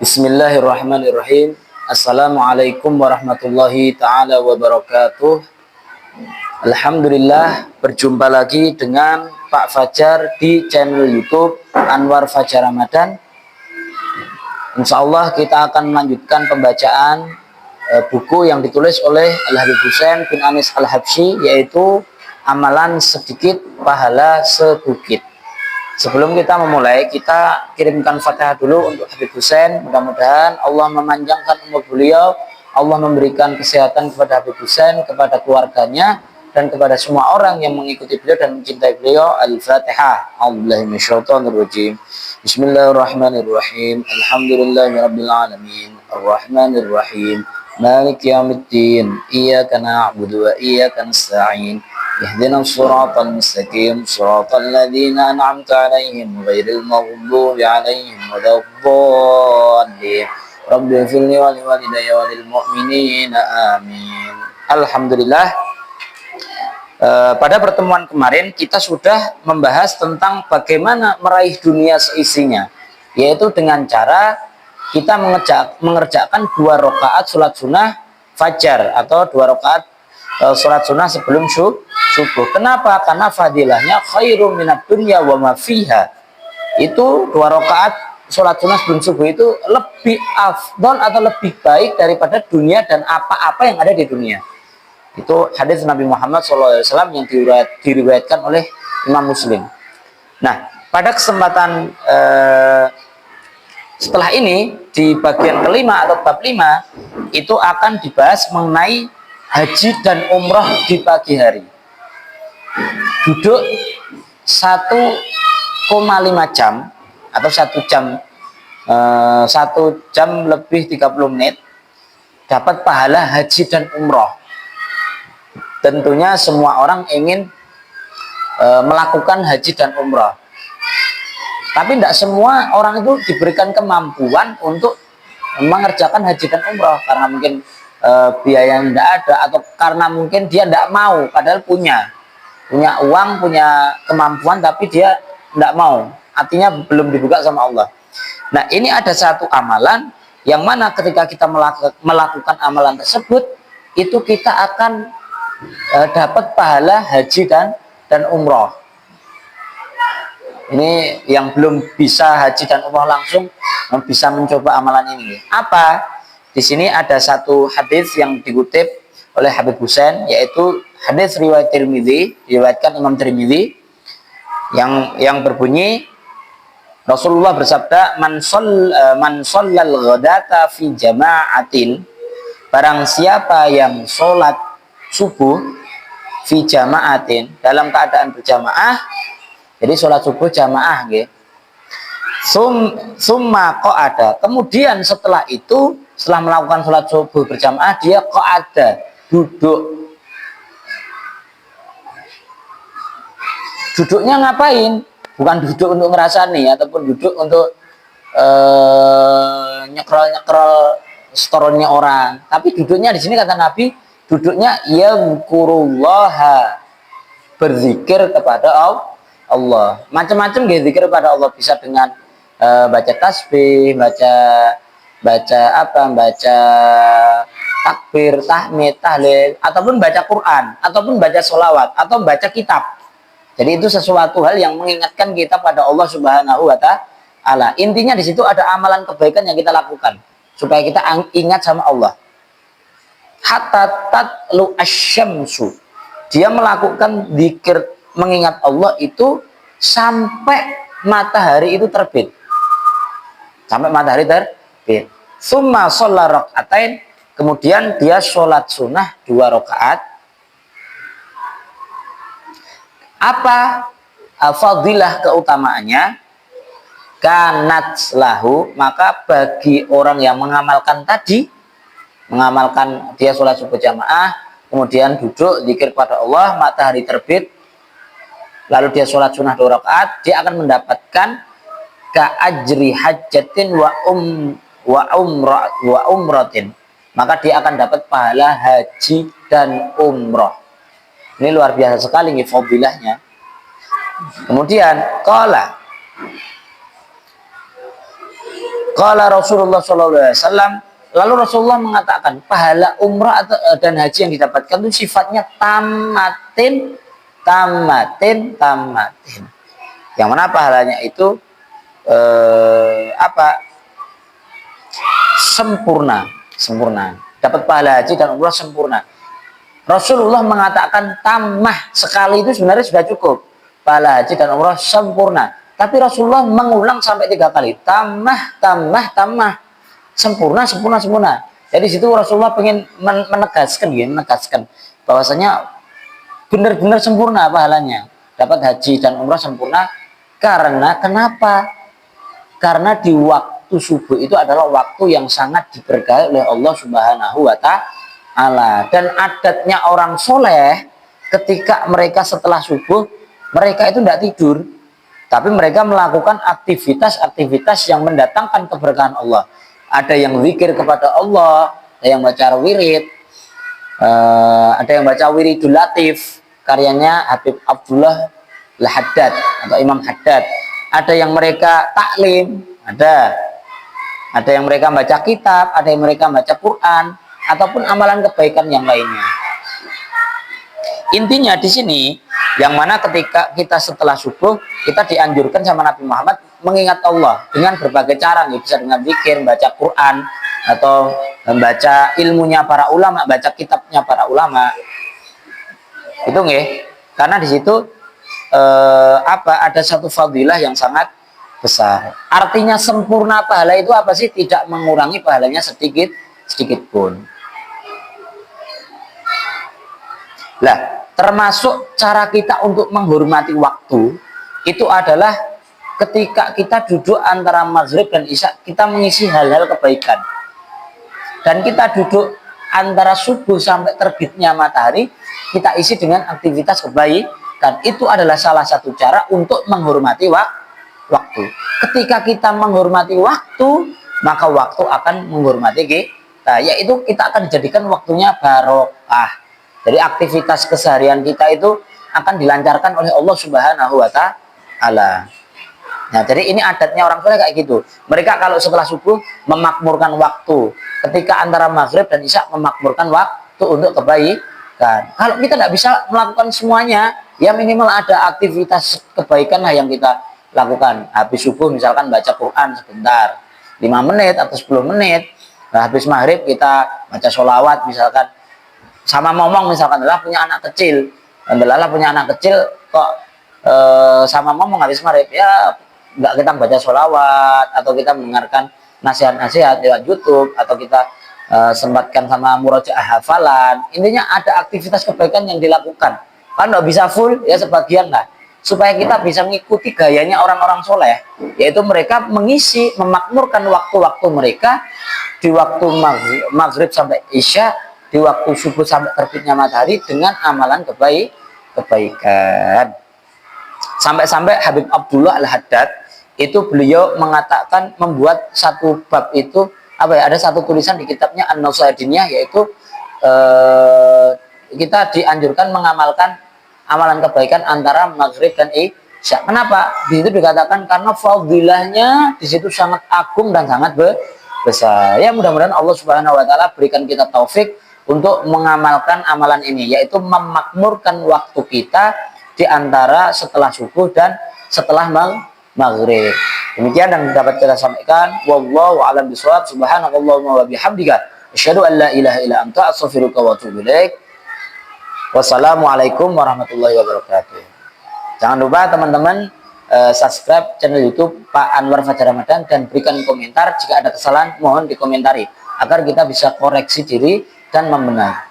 Bismillahirrahmanirrahim. Assalamualaikum warahmatullahi ta'ala wabarakatuh. Alhamdulillah, berjumpa lagi dengan Pak Fajar di channel YouTube Anwar Fajar Ramadan. Insya Allah kita akan melanjutkan pembacaan buku yang ditulis oleh Al-Habib Husain bin Anis Al-Habsyi, yaitu Amalan Sedikit Pahala Sebukit. Sebelum kita memulai, kita kirimkan Fatihah dulu untuk Habib Husain. Mudah-mudahan Allah memanjangkan umur beliau, Allah memberikan kesehatan kepada Habib Husain, kepada keluarganya, dan kepada semua orang yang mengikuti beliau dan mencintai beliau. Al-Fatihah. A'udzubillahi minasyaitonirrajim. Bismillahirrahmanirrahim. Alhamdulillahirabbil alamin. Arrahmanirrahim. Maliki yaumiddin. Iyyaka na'budu wa iyyaka nasta'in. اهدنا الصراط المستقيم صراط الذين أنعمت عليهم غير المغضوب عليهم ولا الضالين رب اغفر لي ولوالدي وللمؤمنين آمين. Alhamdulillah, pada pertemuan kemarin kita sudah membahas tentang bagaimana meraih dunia seisinya, yaitu dengan cara kita mengerjakan 2 rakaat sholat sunnah fajar atau 2 rakaat sholat sunnah sebelum subuh. Kenapa? Karena fadilahnya khairum minad dunya wa ma fiha. Itu 2 rakaat sholat sunnah sebelum subuh itu lebih afdal atau lebih baik daripada dunia dan apa-apa yang ada di dunia. Itu hadis Nabi Muhammad SAW yang diriwayatkan oleh Imam Muslim. Nah, pada kesempatan setelah ini, di bagian kelima atau bab 5, itu akan dibahas mengenai haji dan umroh di pagi hari. Duduk 1,5 jam atau 1 jam 1 jam lebih 30 menit dapat pahala haji dan umroh. Tentunya semua orang ingin melakukan haji dan umroh, tapi tidak semua orang itu diberikan kemampuan untuk mengerjakan haji dan umroh karena mungkin biaya yang tidak ada, atau karena mungkin dia tidak mau, padahal punya uang, punya kemampuan, tapi dia tidak mau, artinya belum dibuka sama Allah. Nah, ini ada satu amalan yang mana ketika kita melakukan amalan tersebut, itu kita akan dapat pahala haji dan umroh. Ini yang belum bisa haji dan umroh langsung bisa mencoba amalan ini. Apa? Di sini ada satu hadis yang dikutip oleh Habib Husain, yaitu hadis riwayat Tirmidzi, diriwayatkan Imam Tirmidzi, yang berbunyi Rasulullah bersabda, man shallal ghadata fi jama'atin, barang siapa yang sholat subuh fi jama'atin, dalam keadaan berjamaah. Jadi sholat subuh jamaah nggih. Summa qa'ada, kemudian setelah itu, setelah melakukan sholat subuh berjamaah, dia qa'ada, duduk. Duduknya ngapain? Bukan duduk untuk ngerasani ataupun duduk untuk nyekrol storonnya orang, tapi duduknya di sini kata Nabi, duduknya yazkurullaha, berzikir kepada Allah. Macam-macam zikir kepada Allah, bisa dengan baca tasbih, baca takbir, tahmid, tahlil, ataupun baca Quran, ataupun baca sholawat, atau baca kitab. Jadi itu sesuatu hal yang mengingatkan kita pada Allah Subhanahu wa ta'ala. Intinya di situ ada amalan kebaikan yang kita lakukan supaya kita ingat sama Allah. Hatta tatlu asyamsu, dia melakukan zikir mengingat Allah itu sampai matahari itu terbit. Sampai matahari terbit. Summa sholla rakaatain, kemudian dia sholat sunnah 2 rakaat. Apa fadilah keutamaannya? Kanat lahu, maka bagi orang yang mengamalkan tadi, mengamalkan dia sholat subuh jamaah, kemudian duduk zikir kepada Allah, matahari terbit, lalu dia sholat sunnah 2 rakaat, dia akan mendapatkan ka'ajri hajjatin wa umratin, maka dia akan dapat pahala haji dan umroh. Ini luar biasa sekali nih fadilahnya. Kemudian qala Qala Rasulullah sallallahu alaihi wasallam, lalu Rasulullah mengatakan pahala umrah atau dan haji yang didapatkan itu sifatnya tamatin, tamatin, tamatin. Yang mana pahalanya itu sempurna, sempurna. Dapat pahala haji dan umrah sempurna. Rasulullah mengatakan tamah sekali itu sebenarnya sudah cukup. Pahala haji dan umrah sempurna. Tapi Rasulullah mengulang sampai 3 kali. Tamah, tamah, tamah. Sempurna, sempurna, sempurna. Jadi situ Rasulullah pengen menegaskan, ya, menegaskan bahwasanya benar-benar sempurna pahalanya. Dapat haji dan umrah sempurna. Karena kenapa? Karena di waktu subuh itu adalah waktu yang sangat diberkahi oleh Allah Subhanahu wa Ta'ala. Dan adatnya orang soleh ketika mereka setelah subuh, mereka itu tidak tidur, tapi mereka melakukan aktivitas-aktivitas yang mendatangkan keberkahan Allah. Ada yang zikir kepada Allah, ada yang baca wirid, ada yang baca wiridul latif, karyanya Habib Abdullah Al-Haddad atau Imam Haddad. Ada yang mereka taklim, ada yang mereka baca kitab, ada yang mereka baca Quran, ataupun amalan kebaikan yang lainnya. Intinya di sini, yang mana ketika kita setelah subuh, kita dianjurkan sama Nabi Muhammad mengingat Allah dengan berbagai cara, nih. Bisa dengan zikir, baca Quran, atau membaca ilmunya para ulama, baca kitabnya para ulama. Itu nggih, karena di situ ada satu fadilah yang sangat besar. Artinya sempurna pahala itu apa sih? Tidak mengurangi pahalanya sedikit pun. Lah, termasuk cara kita untuk menghormati waktu itu adalah ketika kita duduk antara maghrib dan isya, kita mengisi hal-hal kebaikan. Dan kita duduk antara subuh sampai terbitnya matahari, kita isi dengan aktivitas kebaikan. Itu adalah salah satu cara untuk menghormati waktu. Ketika kita menghormati waktu, maka waktu akan menghormati kita, yaitu kita akan dijadikan waktunya barokah. Jadi aktivitas keseharian kita itu akan dilancarkan oleh Allah Subhanahu wa Ta'ala. Nah, jadi ini adatnya orang soleh kayak gitu. Mereka kalau setelah subuh memakmurkan waktu. Ketika antara maghrib dan isya memakmurkan waktu untuk kebaikan. Kalau kita tidak bisa melakukan semuanya, ya minimal ada aktivitas kebaikan lah yang kita lakukan. Habis subuh misalkan baca Quran sebentar, 5 menit atau 10 menit. Nah, habis maghrib kita baca sholawat misalkan. Sama ngomong misalkan, adalah punya anak kecil, adalah punya anak kecil kok sama ngomong habis maghrib, ya nggak kita baca sholawat atau kita mendengarkan nasihat-nasihat lewat YouTube atau kita sempatkan sama murojaah hafalan. Intinya ada aktivitas kebaikan yang dilakukan. Kan nggak bisa full, ya sebagian lah, supaya kita bisa mengikuti gayanya orang-orang soleh, yaitu mereka mengisi, memakmurkan waktu-waktu mereka di waktu maghrib sampai isya, di waktu subuh sampai terbitnya matahari dengan amalan kebaikan. Sampai-sampai Habib Abdullah Al-Haddad itu beliau mengatakan, membuat satu bab itu ada satu tulisan di kitabnya An-Nasaidiniyah, yaitu kita dianjurkan mengamalkan amalan kebaikan antara maghrib dan isya. Kenapa? Di situ dikatakan karena fadilahnya di situ sangat agung dan sangat besar. Ya, mudah-mudahan Allah Subhanahu wa Ta'ala berikan kita taufik untuk mengamalkan amalan ini, yaitu memakmurkan waktu kita di antara setelah subuh dan setelah maghrib. Demikian yang dapat kita sampaikan. Wallahu a'lam bishawab. Subhanakallahumma wa bihamdika asyhadu an la ilaha illa anta astaghfiruka wa atubu ilaik. Wassalamualaikum warahmatullahi wabarakatuh. Jangan lupa teman-teman subscribe channel YouTube Pak Anwar Fajar Ramadan dan berikan komentar. Jika ada kesalahan mohon dikomentari agar kita bisa koreksi diri dan membenahi.